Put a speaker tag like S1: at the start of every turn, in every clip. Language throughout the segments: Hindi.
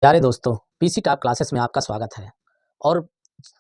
S1: प्यारे दोस्तों, पीसी टॉक क्लासेस में आपका स्वागत है। और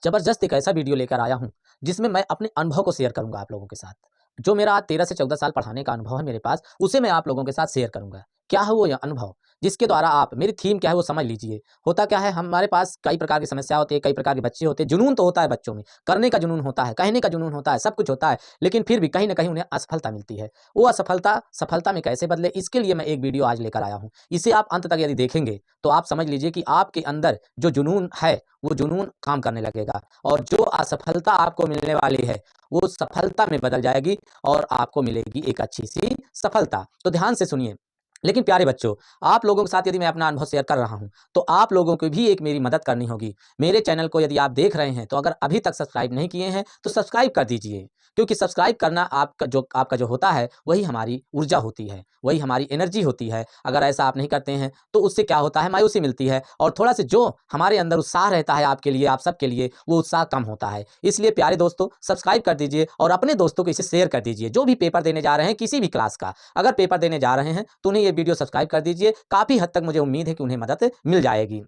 S1: ज़बरदस्त एक ऐसा वीडियो लेकर आया हूँ जिसमें मैं अपने अनुभव को शेयर करूँगा आप लोगों के साथ। जो मेरा आज 13 से 14 साल पढ़ाने का अनुभव है मेरे पास, उसे मैं आप लोगों के साथ शेयर करूँगा। क्या है वो यह अनुभव, जिसके द्वारा आप मेरी थीम क्या है वो समझ लीजिए। होता क्या है, हमारे पास कई प्रकार की समस्या होती है, कई प्रकार के बच्चे होते हैं। जुनून तो होता है बच्चों में, करने का जुनून होता है, कहने का जुनून होता है, सब कुछ होता है, लेकिन फिर भी कहीं न कहीं उन्हें असफलता मिलती है। वो असफलता सफलता में कैसे बदले, इसके लिए मैं एक वीडियो आज लेकर आया हूँ। इसे आप अंत तक यदि देखेंगे तो आप समझ लीजिए कि आपके अंदर जो जुनून है, वो जुनून काम करने लगेगा और जो असफलता आपको मिलने वाली है, वो सफलता में बदल जाएगी और आपको मिलेगी एक अच्छी-सी सफलता। तो ध्यान से सुनिए। लेकिन प्यारे बच्चों, आप लोगों के साथ यदि मैं अपना अनुभव शेयर कर रहा हूँ, तो आप लोगों को भी एक मेरी मदद करनी होगी। मेरे चैनल को यदि आप देख रहे हैं, तो अगर अभी तक सब्सक्राइब नहीं किए हैं, तो सब्सक्राइब कर दीजिए। क्योंकि सब्सक्राइब करना आपका जो होता है, वही हमारी ऊर्जा होती है, वही हमारी एनर्जी होती है। अगर ऐसा आप नहीं करते हैं, तो उससे क्या होता है, मायूसी मिलती है और थोड़ा-सा जो हमारे अंदर उत्साह रहता है आपके लिए, आप सबके लिए, वो उत्साह कम होता है। इसलिए प्यारे दोस्तों, सब्सक्राइब कर दीजिए और अपने दोस्तों को इसे शेयर कर दीजिए। जो भी पेपर देने जा रहे हैं, किसी भी क्लास का, अगर पेपर देने जा रहे हैं, तो उन्हें ये वीडियो सब्सक्राइब कर दीजिए। काफ़ी हद तक मुझे उम्मीद है कि उन्हें मदद मिल जाएगी।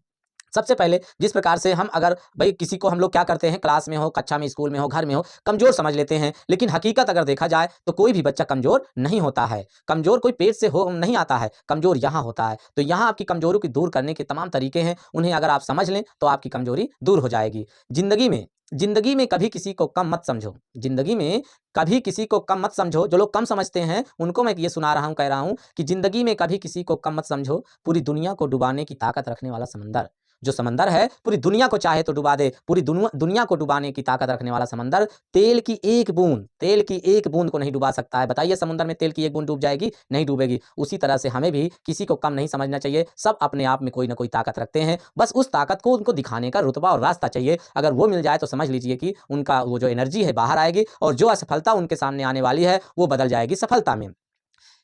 S1: सबसे पहले जिस प्रकार से हम अगर भई किसी को हम लोग क्या करते हैं, क्लास में हो, कक्षा में, स्कूल में हो, घर में हो, कमज़ोर समझ लेते हैं। लेकिन हकीकत अगर देखा जाए तो कोई भी बच्चा कमज़ोर नहीं होता है। कमज़ोर कोई पेट से हो नहीं आता है, कमज़ोर यहाँ होता है। तो यहाँ आपकी कमज़ोरी को दूर करने के तमाम तरीके हैं, उन्हें अगर आप समझ लें तो आपकी कमज़ोरी दूर हो जाएगी। ज़िंदगी में कभी किसी को कम मत समझो। ज़िंदगी में कभी किसी को कम मत समझो। जो लोग कम समझते हैं, उनको मैं ये सुना रहा हूँ, कह रहा हूँ कि ज़िंदगी में कभी किसी को कम मत समझो। पूरी दुनिया को डुबाने की ताकत रखने वाला समंदर, जो समंदर है, पूरी दुनिया को चाहे तो डुबा दे। पूरी दुनिया को डुबाने की ताकत रखने वाला समंदर, तेल की एक बूंद को नहीं डुबा सकता है। बताइए, समुद्र में तेल की एक बूंद डूब जाएगी? नहीं डूबेगी। उसी तरह से हमें भी किसी को कम नहीं समझना चाहिए। सब अपने आप में कोई न कोई ताकत रखते हैं। बस उस ताकत को उनको दिखाने का रुतबा और रास्ता चाहिए। अगर वो मिल जाए तो समझ लीजिए कि उनका वो जो एनर्जी है बाहर आएगी और जो असफलता उनके सामने आने वाली है, वो बदल जाएगी सफलता में।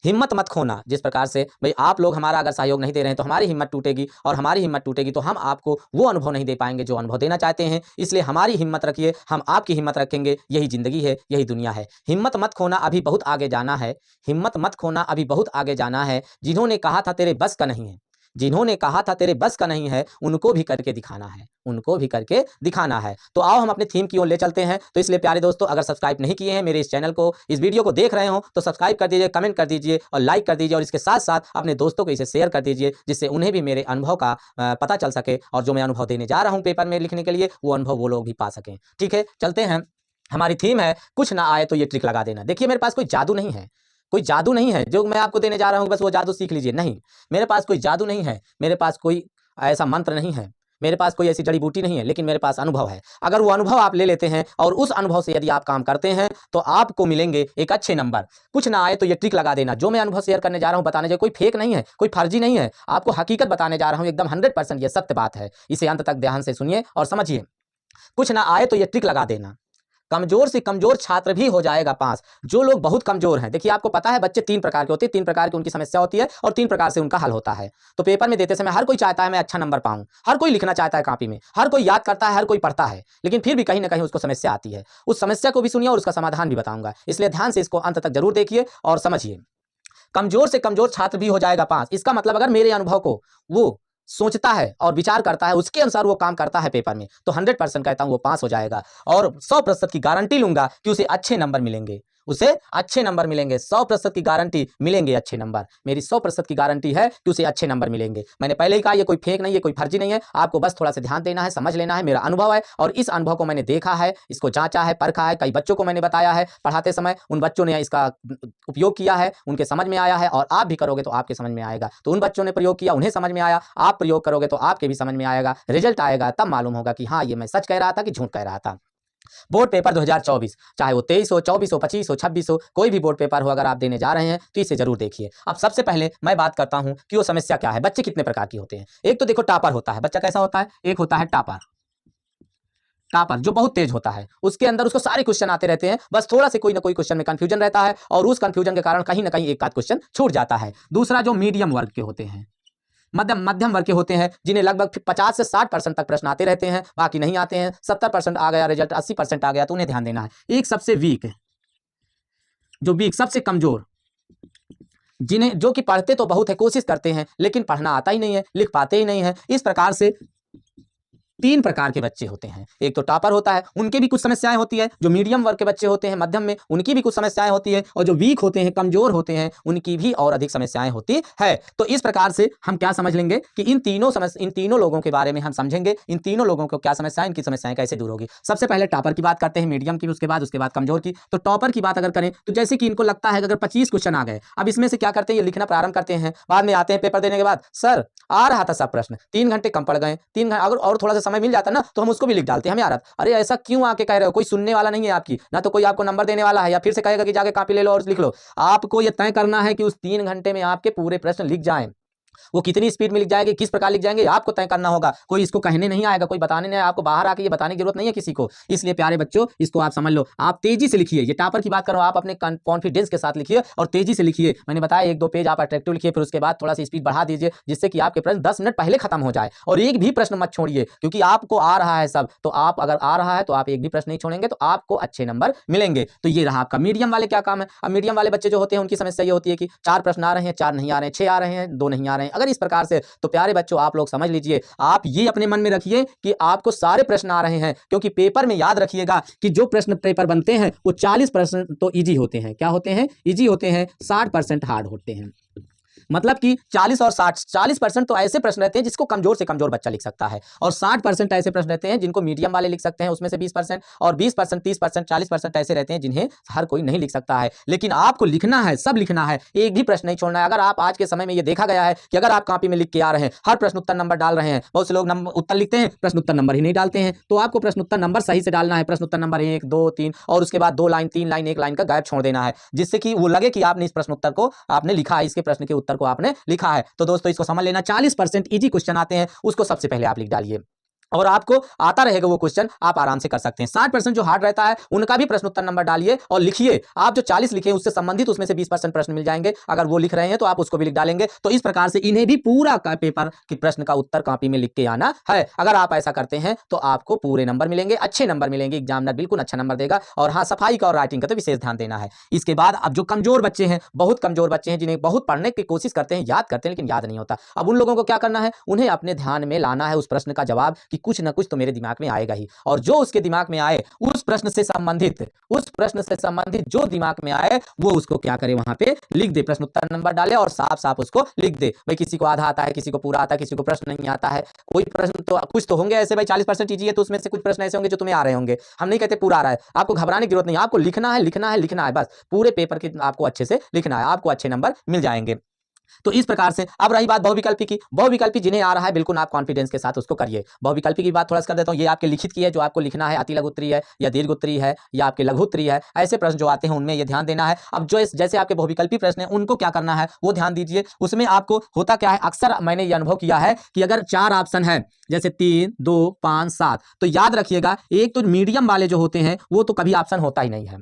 S1: हिम्मत मत खोना। जिस प्रकार से भई आप लोग हमारा अगर सहयोग नहीं दे रहे हैं, तो हमारी हिम्मत टूटेगी और हमारी हिम्मत टूटेगी तो हम आपको वो अनुभव नहीं दे पाएँगे जो अनुभव देना चाहते हैं। इसलिए हमारी हिम्मत रखिए, हम आपकी हिम्मत रखेंगे। यही ज़िंदगी है, यही दुनिया है। हिम्मत मत खोना, अभी बहुत आगे जाना है। हिम्मत मत खोना, अभी बहुत आगे जाना है। जिन्होंने कहा था तेरे बस का नहीं है, जिन्होंने कहा था तेरे बस का नहीं है, उनको भी करके दिखाना है, उनको भी करके दिखाना है। तो आओ हम अपने थीम की ओर ले चलते हैं। तो इसलिए प्यारे दोस्तों, अगर सब्सक्राइब नहीं किए हैं मेरे इस चैनल को, इस वीडियो को देख रहे हो, तो सब्सक्राइब कर दीजिए, कमेंट कर दीजिए और लाइक कर दीजिए और इसके साथ-साथ अपने दोस्तों को इसे शेयर कर दीजिए, जिससे उन्हें भी मेरे अनुभव का पता चल सके और जो मैं अनुभव देने जा रहा हूँ पेपर में लिखने के लिए, वो अनुभव वो लोग भी पा सकें। ठीक है, चलते हैं। हमारी थीम है, कुछ ना आए तो ये ट्रिक लगा देना। देखिए, मेरे पास कोई जादू नहीं है, कोई जादू नहीं है जो मैं आपको देने जा रहा हूँ बस वो जादू सीख लीजिए, नहीं। मेरे पास कोई जादू नहीं है, मेरे पास कोई ऐसा मंत्र नहीं है, मेरे पास कोई ऐसी जड़ी-बूटी नहीं है, लेकिन मेरे पास अनुभव है। अगर वो अनुभव आप ले लेते हैं और उस अनुभव से यदि आप काम करते हैं, तो आपको मिलेंगे एक अच्छे नंबर। कुछ ना आए तो ये ट्रिक लगा देना। जो मैं अनुभव शेयर करने जा रहा हूँ, बताने जा कोई फेक नहीं है, कोई फर्जी नहीं है। आपको हकीकत बताने जा रहा हूँ, एकदम 100% ये सत्य बात है। इसे अंत तक ध्यान से सुनिए और समझिए। कुछ ना आए तो ये ट्रिक लगा देना। कमज़ोर से कमज़ोर छात्र भी हो जाएगा पास। जो लोग बहुत कमज़ोर हैं, देखिए आपको पता है बच्चे 3 प्रकार के होते हैं, 3 प्रकार की उनकी समस्या होती है और 3 प्रकार से उनका हल होता है। तो पेपर में देते समय हर कोई चाहता है मैं अच्छा नंबर पाऊँ, हर कोई लिखना चाहता है कॉपी में, हर कोई याद करता है, हर कोई पढ़ता है, लेकिन फिर भी कहीं न कहीं उसको समस्या आती है। उस समस्या को भी सुनिए और उसका समाधान भी बताऊँगा। इसलिए ध्यान से इसको अंत तक ज़रूर देखिए और समझिए। कमज़ोर से कमज़ोर छात्र भी हो जाएगा पास। इसका मतलब अगर मेरे अनुभव को वो सोचता है और विचार करता है, उसके अनुसार वो काम करता है पेपर में, तो 100% कहता हूँ वो पास हो जाएगा और 100% की गारंटी लूँगा कि उसे अच्छे नंबर मिलेंगे। उसे अच्छे नंबर मिलेंगे, 100% की गारंटी मिलेंगे अच्छे नंबर। मेरी 100% की गारंटी है कि उसे अच्छे नंबर मिलेंगे। मैंने पहले ही कहा ये कोई फेक नहीं है, कोई फर्जी नहीं है। आपको बस थोड़ा-सा ध्यान देना है, समझ लेना है, मेरा अनुभव है और इस अनुभव को मैंने देखा है, इसको जाँचा है, परखा है, कई बच्चों को मैंने बताया है पढ़ाते समय, उन बच्चों ने इसका उपयोग किया है, उनके समझ में आया है और आप भी करोगे तो आपके समझ में आएगा। तो उन बच्चों ने प्रयोग किया, उन्हें समझ में आया, आप प्रयोग करोगे तो आपके भी समझ में आएगा, रिज़ल्ट आएगा, तब मालूम होगा कि हाँ, ये मैं सच कह रहा था कि झूठ कह रहा था। बोर्ड पेपर 2024, चाहे वो 23 हो, 24 हो, 25 हो, 26 हो, कोई भी बोर्ड पेपर हो अगर आप देने जा रहे हैं, तो इसे ज़रूर देखिए। अब सबसे पहले मैं बात करता हूँ कि वो समस्या क्या है, बच्चे कितने प्रकार के होते हैं। एक तो देखो टॉपर होता है, बच्चा कैसा होता है? एक होता है टॉपर। टॉपर जो बहुत तेज होता है, उसके अंदर उसको सारे क्वेश्चन आते रहते हैं, बस थोड़ा से कोई ना कोई क्वेश्चन में कन्फ्यूजन रहता है और उस कन्फ्यूजन के कारण कहीं न कहीं एक आध क्वेश्चन छूट जाता है। दूसरा जो मीडियम वर्ग के होते हैं, मध्यम वर्ग के होते हैं, जिन्हें लगभग 50 से 60% तक प्रश्न आते रहते हैं, बाकी नहीं आते हैं। 70% आ गया रिजल्ट, 80% आ गया तो उन्हें ध्यान देना है। एक सबसे वीक, जो वीक सबसे कमज़ोर, जिन्हें जो कि पढ़ते तो बहुत है, कोशिश करते हैं, लेकिन पढ़ना आता ही नहीं है, लिख पाते ही नहीं है। इस प्रकार से 3 प्रकार के बच्चे होते हैं। एक तो टॉपर होता है, उनके भी कुछ समस्याएं होती है। जो मीडियम वर्ग के बच्चे होते हैं, मध्यम में, उनकी भी कुछ समस्याएं होती है। और जो वीक होते हैं, कमजोर होते हैं, उनकी भी और अधिक समस्याएं होती है। तो इस प्रकार से हम क्या समझ लेंगे कि इन तीनों लोगों के बारे में हम समझेंगे। इन तीनों लोगों को क्या समस्याएं, इनकी समस्याएं कैसे दूर होगी। सबसे पहले टॉपर की बात करते हैं, मीडियम की, उसके बाद कमजोर की। तो टॉपर की बात अगर करें तो जैसे कि इनको लगता है कि अगर 25 क्वेश्चन आ गए, अब इसमें से क्या करते हैं, ये लिखना प्रारंभ करते हैं। बाद में आते हैं पेपर देने के बाद, सर आ रहा था सब प्रश्न, 3 घंटे कम पड़ गए, 3 घंटे अगर और थोड़ा सा समय मिल जाता ना तो हम उसको भी लिख डालते हैं, हमें आ रहा। अरे ऐसा क्यों आके कह रहे हो, कोई सुनने वाला नहीं है आपकी, ना तो कोई आपको नंबर देने वाला है, या फिर से कहेगा कि जाके कॉपी ले लो और लिख लो। आपको ये तय करना है कि उस 3 घंटे में आपके पूरे प्रश्न लिख जाएं। वो कितनी स्पीड में लिख जाएंगे, किस प्रकार लिख जाएंगे, आपको तय करना होगा। कोई इसको कहने नहीं आएगा, कोई बताने नहीं, आपको बाहर आके ये बताने की जरूरत नहीं है किसी को। इसलिए प्यारे बच्चों, इसको आप समझ लो, आप तेजी से लिखिए। ये टॉपर की बात करो, आप अपने कॉन्फिडेंस के साथ लिखिए और तेजी से लिखिए। मैंने बताया 1-2 पेज आप अट्रैक्टिव लिखिए, फिर उसके बाद थोड़ा सा स्पीड बढ़ा दीजिए, जिससे कि आपके प्रश्न 10 मिनट पहले खत्म हो जाए। और एक भी प्रश्न मत छोड़िए, क्योंकि आपको आ रहा है सब, तो आप अगर आ रहा है तो आप एक भी प्रश्न नहीं छोड़ेंगे तो आपको अच्छे नंबर मिलेंगे। तो ये रहा आपका। मीडियम वाले क्या काम है। अब मीडियम वाले बच्चे जो होते हैं, उनकी समस्या ये होती है कि 4 प्रश्न आ रहे हैं, 4 नहीं आ रहे हैं, 6 आ रहे हैं, 2 नहीं आ रहे हैं। अगर इस प्रकार से, तो प्यारे बच्चों आप लोग समझ लीजिए, आप ये अपने मन में रखिए कि आपको सारे प्रश्न आ रहे हैं। क्योंकि पेपर में याद रखिएगा कि जो प्रश्न पेपर बनते हैं वो 40% तो इजी होते हैं। क्या होते हैं, इजी होते हैं, 60% हार्ड होते हैं। मतलब कि 40 और 60, 40% तो ऐसे प्रश्न रहते हैं जिसको कमजोर से कमजोर बच्चा लिख सकता है, और 60% ऐसे प्रश्न रहते हैं जिनको मीडियम वाले लिख सकते हैं, उसमें से 20%, और 20%, 30%, 40% ऐसे रहते हैं जिन्हें हर कोई नहीं लिख सकता है। लेकिन आपको लिखना है, सब लिखना है, एक भी प्रश्न नहीं छोड़ना है। अगर आप आज के समय में ये देखा गया है कि अगर आप कॉपी में लिख के आ रहे हैं, हर प्रश्न उत्तर नंबर डाल रहे हैं, बहुत से लोग उत्तर लिखते हैं, प्रश्न उत्तर नंबर ही नहीं डालते हैं। तो आपको प्रश्न उत्तर नंबर सही से डालना है, प्रश्न उत्तर नंबर 1, 2, 3, और उसके बाद 2 लाइन, 3 लाइन, 1 लाइन का गैप छोड़ देना है, जिससे कि वो लगे कि आपने इस प्रश्न उत्तर को आपने लिखा है, इसके प्रश्न के उत्तर को आपने लिखा है। तो दोस्तों इसको समझ लेना, 40% इजी क्वेश्चन आते हैं, उसको सबसे पहले आप लिख डालिए, और आपको आता रहेगा वो क्वेश्चन, आप आराम से कर सकते हैं। 60% जो हार्ड रहता है उनका भी प्रश्न उत्तर नंबर डालिए और लिखिए। आप जो 40 लिखे उससे संबंधित उसमें से 20% प्रश्न मिल जाएंगे। अगर वो लिख रहे हैं तो आप उसको भी लिख डालेंगे। तो इस प्रकार से इन्हें भी पूरा पेपर के प्रश्न का उत्तर कॉपी में लिख के आना है। अगर आप ऐसा करते हैं तो आपको पूरे नंबर मिलेंगे, अच्छे नंबर मिलेंगे, एग्जामिनर बिल्कुल अच्छा नंबर देगा। और हाँ, सफाई का और राइटिंग का तो विशेष ध्यान देना है। इसके बाद अब जो कमजोर बच्चे हैं, बहुत कमजोर बच्चे हैं, जिन्हें बहुत पढ़ने की कोशिश करते हैं, याद करते हैं, लेकिन याद नहीं होता, अब उन लोगों को क्या करना है, उन्हें अपने ध्यान में लाना है उस प्रश्न का जवाब कि कुछ ना कुछ तो मेरे दिमाग में आएगा ही, और जो उसके दिमाग में आए उस प्रश्न से संबंधित जो दिमाग में आए वो उसको क्या करे, वहां पे लिख दे, प्रश्न उत्तर नंबर डाले और साफ साफ उसको लिख दे। भाई किसी को आधा आता है, किसी को पूरा आता है, किसी को प्रश्न नहीं आता है, कोई प्रश्न तो कुछ तो होंगे ऐसे, भाई 40% इजी है तो उसमें से कुछ प्रश्न ऐसे होंगे जो तुम्हें आ रहे होंगे। हम नहीं कहते पूरा आ रहा है, आपको घबराने की जरूरत नहीं, आपको लिखना है, लिखना है, लिखना है, बस पूरे पेपर के आपको अच्छे से लिखना है, आपको अच्छे नंबर मिल जाएंगे। तो इस प्रकार से अब रही बात बहुविकल्पी की। बहुविकल्पी जिन्हें आ रहा है बिल्कुल आप कॉन्फिडेंस के साथ उसको करिए। बहुविकल्पी की बात थोड़ा सा कर देता हूं, ये आपके लिखित की है, जो आपको लिखना है, अति लघु उत्तरीय है या दीर्घ उत्तरीय है या आपके लघु उत्तरीय है, ऐसे प्रश्न जो आते हैं उनमें ये ध्यान देना है। अब जो जैसे आपके बहुविकल्पी प्रश्न है उनको क्या करना है वो ध्यान दीजिए। उसमें आपको होता क्या है, अक्सर मैंने ये अनुभव किया है कि अगर 4 ऑप्शन है, जैसे 3, 2, 5, 7, तो याद रखिएगा एक तो मीडियम वाले जो होते हैं वो तो कभी ऑप्शन होता ही नहीं है।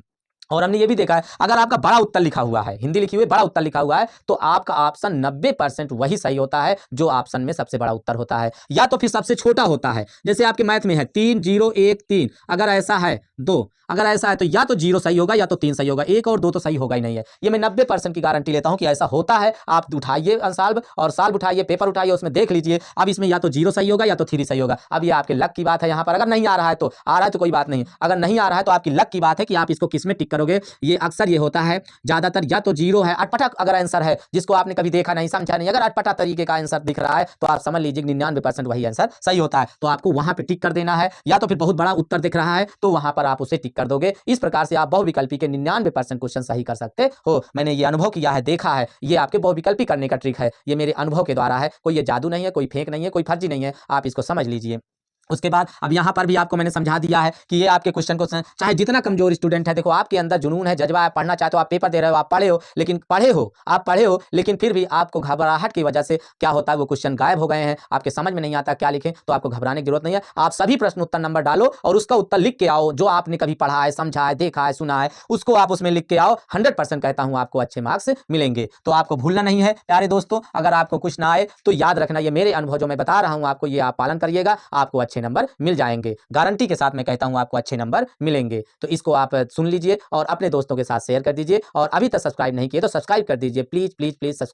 S1: और हमने ये भी देखा है, अगर आपका बड़ा उत्तर लिखा हुआ है, हिंदी लिखी हुई बड़ा उत्तर लिखा हुआ है, तो आपका ऑप्शन 90% वही सही होता है जो ऑप्शन में सबसे बड़ा उत्तर होता है, या तो फिर सबसे छोटा होता है। जैसे आपके मैथ में है 3, 0, 1, 3, अगर ऐसा है 2, अगर ऐसा है तो या तो 0 सही होगा या तो 3 सही होगा, 1 और 2 तो सही होगा ही नहीं है। ये मैं 90% की गारंटी लेता हूं कि ऐसा होता है। आप उठाइए सॉल्व और सॉल्व उठाइए, पेपर उठाइए, उसमें देख लीजिए। अब इसमें या तो 0 सही होगा या तो 3 सही होगा। अब ये आपके लक की बात है। यहाँ पर अगर नहीं आ रहा है तो, आ रहा है तो कोई बात नहीं, अगर नहीं आ रहा है तो आपकी लक की बात है कि आप इसको किस में टिक करोगे। ये अक्सर ये होता है ज्यादातर, या तो 0 है, अटपटा अगर आंसर है जिसको आपने कभी देखा नहीं, समझा नहीं, अगर अटपटा तरीके का आंसर दिख रहा है तो आप समझ लीजिए 99% वही आंसर सही होता है। तो आपको वहां पे टिक कर देना है। या तो फिर बहुत बड़ा उत्तर दिख रहा है तो वहां पर आप उसे टिक कर दोगे। इस प्रकार से आप बहुविकल्पी के 99% क्वेश्चन सही कर सकते हो। मैंने ये अनुभव किया है, देखा है। ये आपके बहुविकल्पी करने का ट्रिक है, ये मेरे अनुभव के द्वारा है, कोई ये जादू नहीं है, कोई फेक नहीं है, कोई फर्जी नहीं है, आप इसको समझ लीजिए। उसके बाद अब यहाँ पर भी आपको मैंने समझा दिया है कि ये आपके क्वेश्चन को चाहे जितना कमजोर स्टूडेंट है, देखो आपके अंदर जुनून है, जज्बा है, पढ़ना चाहते हो, आप पेपर दे रहे हो, आप पढ़े हो, लेकिन फिर भी आपको घबराहट की वजह से क्या होता है, वो क्वेश्चन गायब हो गए हैं, आपके समझ में नहीं आता क्या लिखें। तो आपको घबराने की जरूरत नहीं है, आप सभी प्रश्न उत्तर नंबर डालो और उसका उत्तर लिख के आओ। जो आपने कभी पढ़ा है, समझा है, देखा है, सुना है, उसको आप उसमें लिख के आओ। 100% कहता हूं आपको अच्छे मार्क्स मिलेंगे। तो आपको भूलना नहीं है प्यारे दोस्तों। अगर आपको कुछ ना आए तो याद रखना, ये मेरे अनुभव जो मैं बता रहा हूं आपको, ये आप पालन करिएगा, आपको अच्छे अच्छे नंबर मिल जाएंगे। गारंटी के साथ मैं कहता हूँ आपको अच्छे नंबर मिलेंगे। तो इसको आप सुन लीजिए और अपने दोस्तों के साथ शेयर कर दीजिए। और अभी तक सब्सक्राइब नहीं किए तो सब्सक्राइब कर दीजिए, प्लीज़ प्लीज़ प्लीज़ सब्सक्राइब।